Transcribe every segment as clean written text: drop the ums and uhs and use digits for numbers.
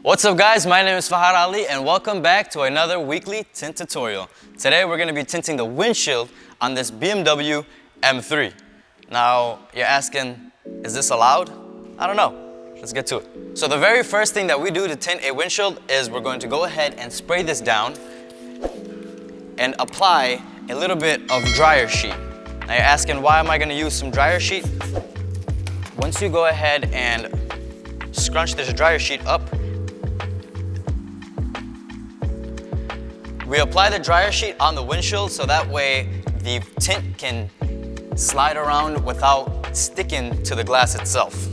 What's up guys, my name is Fahad Ali and welcome back to another weekly tint tutorial. Today we're going to be tinting the windshield on this BMW M3. Now you're asking, is this allowed? I don't know. Let's get to it. So the very first thing that we do to tint a windshield is we're going to go ahead and spray this down and apply a little bit of dryer sheet. Now you're asking, why am I going to use some dryer sheet? Once you go ahead and scrunch this dryer sheet up, we apply the dryer sheet on the windshield so that way the tint can slide around without sticking to the glass itself.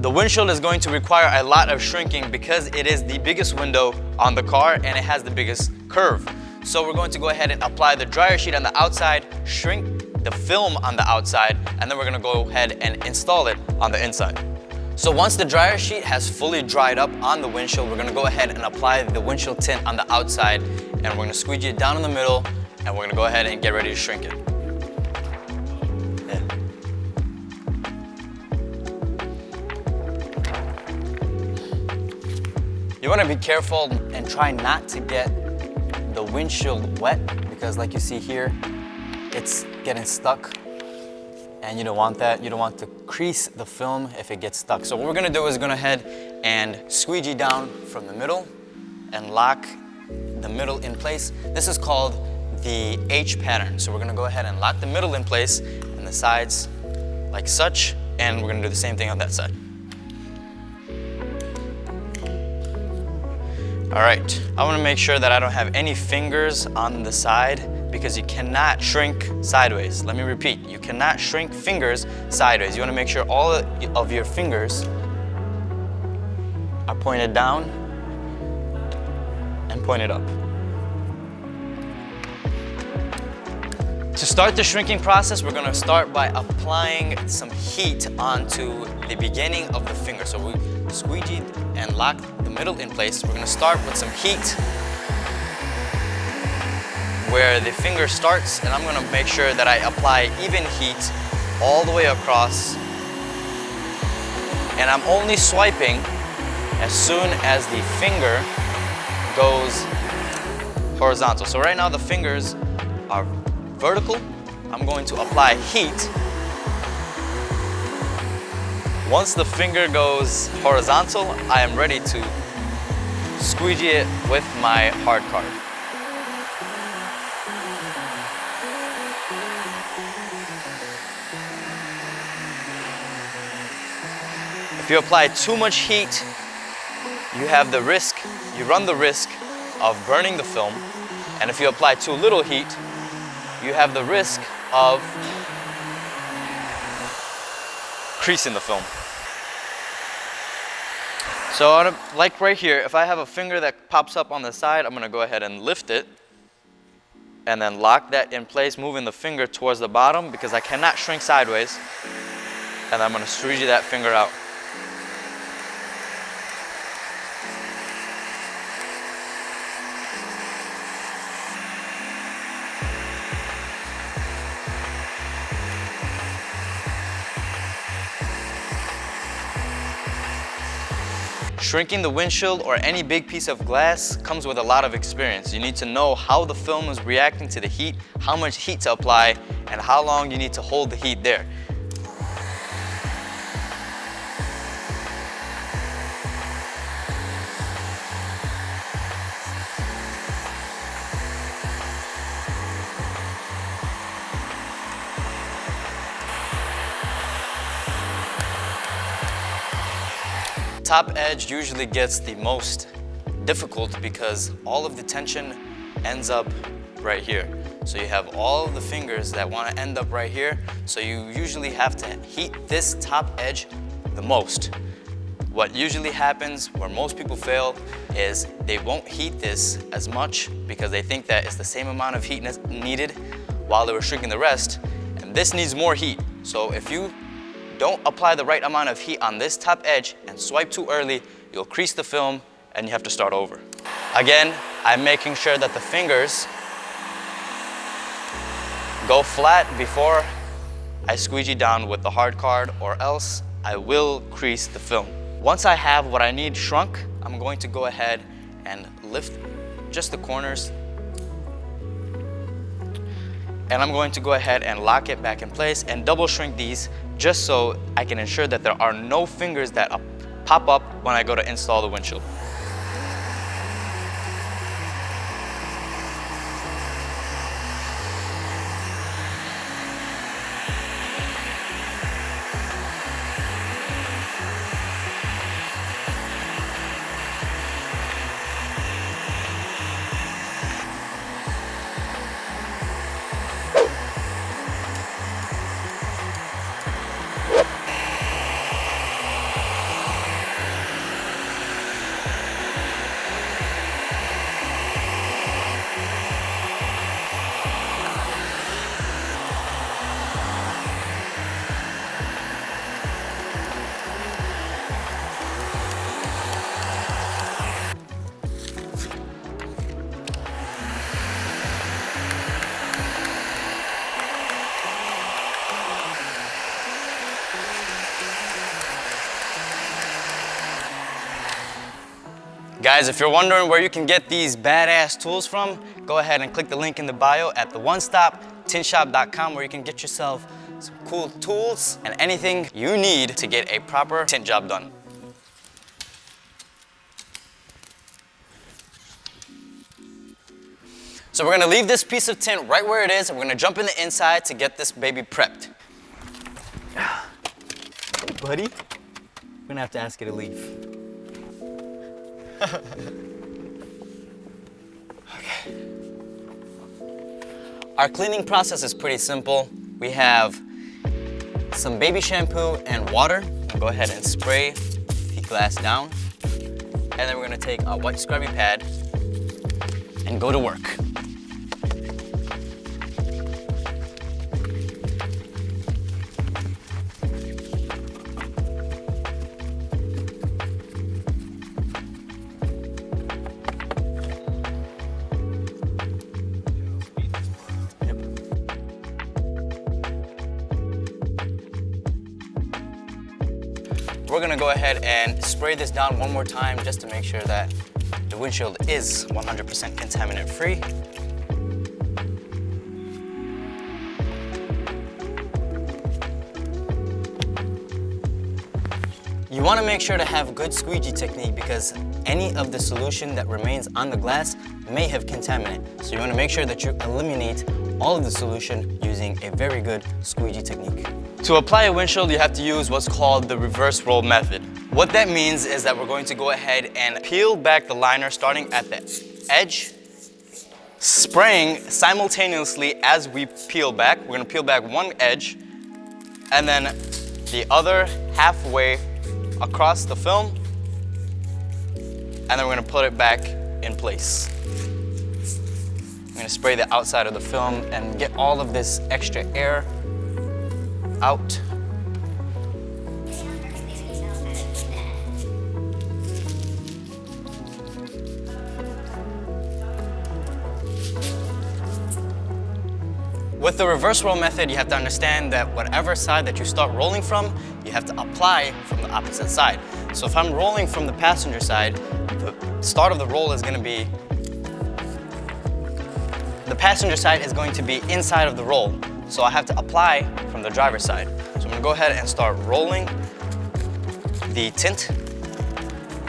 The windshield is going to require a lot of shrinking because it is the biggest window on the car and it has the biggest curve. So we're going to go ahead and apply the dryer sheet on the outside, shrink the film on the outside, and then we're going to go ahead and install it on the inside. So once the dryer sheet has fully dried up on the windshield, we're going to go ahead and apply the windshield tint on the outside, and we're going to squeegee it down in the middle, and we're going to go ahead and get ready to shrink it. You want to be careful and try not to get the windshield wet because like you see here, it's getting stuck and you don't want that. You don't want to crease the film if it gets stuck. So what we're going to do is go ahead and squeegee down from the middle and lock the middle in place. This is called the H pattern. So we're going to go ahead and lock the middle in place and the sides like such, and we're going to do the same thing on that side. All right, I want to make sure that I don't have any fingers on the side because you cannot shrink sideways. Let me repeat, you cannot shrink fingers sideways. You want to make sure all of your fingers are pointed down and pointed up. To start the shrinking process, we're going to start by applying some heat onto the beginning of the finger. So we squeegee and lock the middle in place. We're going to start with some heat where the finger starts, and I'm going to make sure that I apply even heat all the way across. And I'm only swiping as soon as the finger goes horizontal. So right now the fingers are vertical. I'm going to apply heat. Once the finger goes horizontal, I am ready to squeegee it with my hard card. If you apply too much heat, you run the risk of burning the film. And if you apply too little heat, you have the risk of creasing the film. So like right here, if I have a finger that pops up on the side, I'm going to go ahead and lift it and then lock that in place, moving the finger towards the bottom because I cannot shrink sideways. And I'm going to squeegee that finger out. Shrinking the windshield or any big piece of glass comes with a lot of experience. You need to know how the film is reacting to the heat, how much heat to apply, and how long you need to hold the heat there. Top edge usually gets the most difficult because all of the tension ends up right here. So you have all of the fingers that want to end up right here. So you usually have to heat this top edge the most. What usually happens where most people fail is they won't heat this as much because they think that it's the same amount of heat needed while they were shrinking the rest. And this needs more heat. So if you don't apply the right amount of heat on this top edge and swipe too early, you'll crease the film and you have to start over. Again, I'm making sure that the fingers go flat before I squeegee down with the hard card, or else I will crease the film. Once I have what I need shrunk, I'm going to go ahead and lift just the corners, and I'm going to go ahead and lock it back in place and double shrink these just so I can ensure that there are no fingers that pop up when I go to install the windshield. Guys, if you're wondering where you can get these badass tools from, go ahead and click the link in the bio at the one-stop-tintshop.com, where you can get yourself some cool tools and anything you need to get a proper tint job done. So we're gonna leave this piece of tint right where it is, and we're gonna jump in the inside to get this baby prepped. Hey buddy, we're gonna have to ask you to leave. Okay. Our cleaning process is pretty simple. We have some baby shampoo and water. We'll go ahead and spray the glass down. And then we're gonna take our white scrubby pad and go to work. We're gonna go ahead and spray this down one more time just to make sure that the windshield is 100% contaminant free. You wanna make sure to have good squeegee technique because any of the solution that remains on the glass may have contaminant. So you wanna make sure that you eliminate all of the solution using a very good squeegee technique. To apply a windshield, you have to use what's called the reverse roll method. What that means is that we're going to go ahead and peel back the liner starting at the edge, spraying simultaneously as we peel back. We're gonna peel back one edge and then the other halfway across the film, and then we're gonna put it back in place. I'm gonna spray the outside of the film and get all of this extra air out. With the reverse roll method, you have to understand that whatever side that you start rolling from, you have to apply from the opposite side. So if I'm rolling from the passenger side, the start of the roll is going to be, the passenger side is going to be inside of the roll. So I have to apply from the driver's side. So I'm gonna go ahead and start rolling the tint.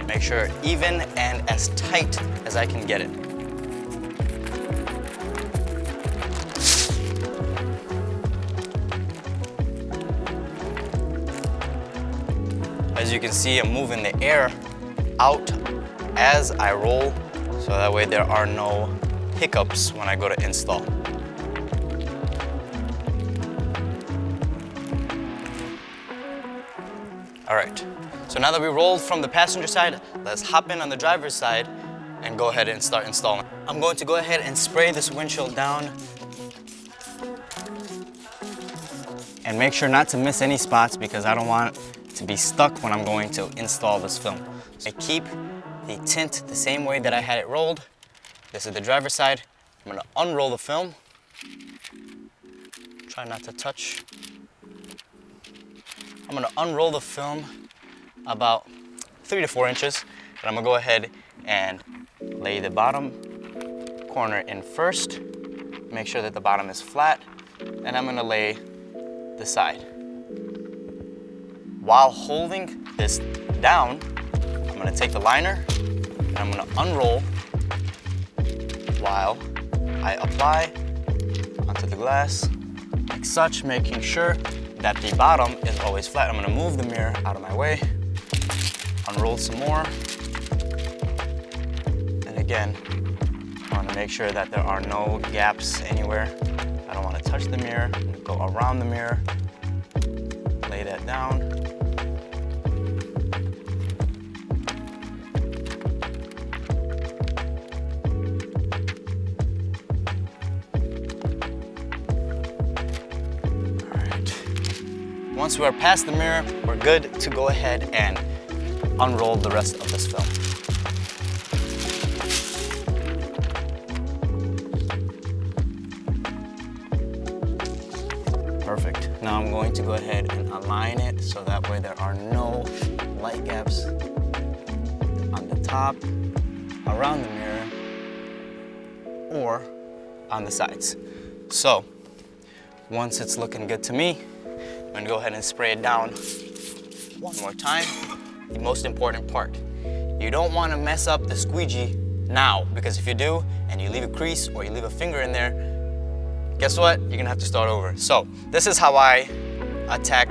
Make sure even and as tight as I can get it. As you can see, I'm moving the air out as I roll, so that way there are no hiccups when I go to install. All right, so now that we rolled from the passenger side, let's hop in on the driver's side and go ahead and start installing. I'm going to go ahead and spray this windshield down and make sure not to miss any spots because I don't want it to be stuck when I'm going to install this film. So I keep the tint the same way that I had it rolled. This is the driver's side. I'm gonna unroll the film. Try not to touch I'm gonna unroll the film about 3 to 4 inches. And I'm gonna go ahead and lay the bottom corner in first. Make sure that the bottom is flat. And I'm gonna lay the side. While holding this down, I'm gonna take the liner and I'm gonna unroll while I apply onto the glass like such, making sure that the bottom is always flat. I'm gonna move the mirror out of my way, unroll some more, and again, I wanna make sure that there are no gaps anywhere. I don't wanna touch the mirror. I'm gonna go around the mirror, lay that down. Once we're past the mirror, we're good to go ahead and unroll the rest of this film. Perfect. Now I'm going to go ahead and align it so that way there are no light gaps on the top, around the mirror, or on the sides. So once it's looking good to me, I'm gonna go ahead and spray it down one more time. The most important part, you don't wanna mess up the squeegee now, because if you do, and you leave a crease or you leave a finger in there, guess what? You're gonna have to start over. So this is how I attack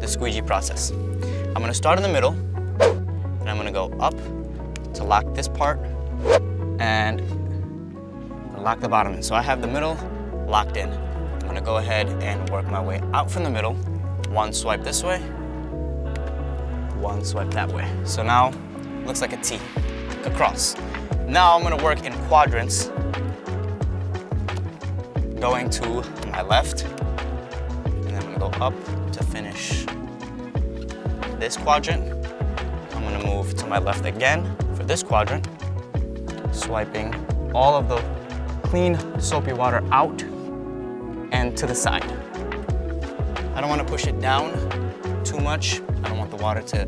the squeegee process. I'm gonna start in the middle, and I'm gonna go up to lock this part, and lock the bottom in. So I have the middle locked in. I'm gonna go ahead and work my way out from the middle. One swipe this way, one swipe that way. So now it looks like a T, like a cross. Now I'm gonna work in quadrants, going to my left, and then I'm gonna go up to finish this quadrant. I'm gonna move to my left again for this quadrant, swiping all of the clean soapy water out and to the side. I don't want to push it down too much. I don't want the water to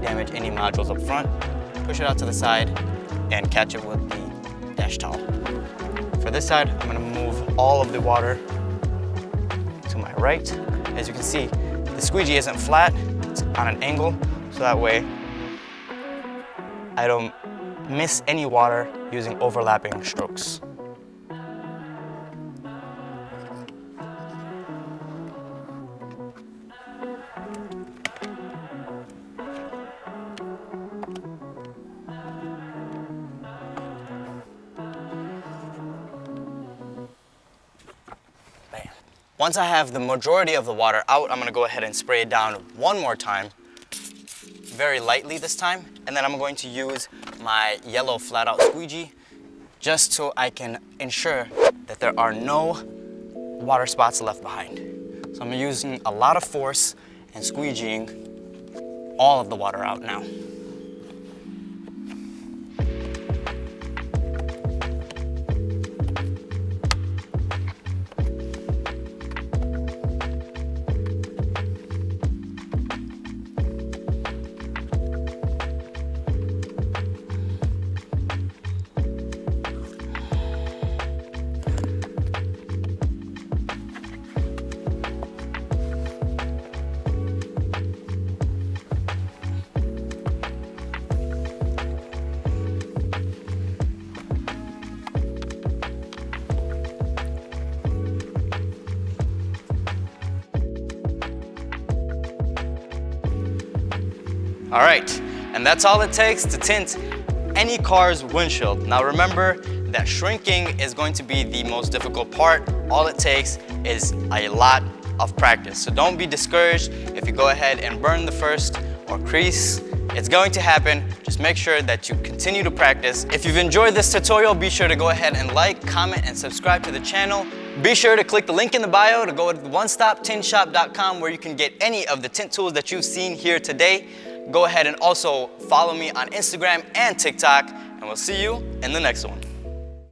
damage any modules up front. Push it out to the side and catch it with the dash towel. For this side, I'm going to move all of the water to my right. As you can see, the squeegee isn't flat, it's on an angle, so that way I don't miss any water using overlapping strokes. Once I have the majority of the water out, I'm gonna go ahead and spray it down one more time, very lightly this time, and then I'm going to use my yellow flat out squeegee just so I can ensure that there are no water spots left behind. So I'm using a lot of force and squeegeeing all of the water out now. All right, and that's all it takes to tint any car's windshield. Now remember that shrinking is going to be the most difficult part. All it takes is a lot of practice. So don't be discouraged if you go ahead and burn the first or crease. It's going to happen. Just make sure that you continue to practice. If you've enjoyed this tutorial, be sure to go ahead and like, comment, and subscribe to the channel. Be sure to click the link in the bio to go to onestoptintshop.com where you can get any of the tint tools that you've seen here today. Go ahead and also follow me on Instagram and TikTok, and we'll see you in the next one.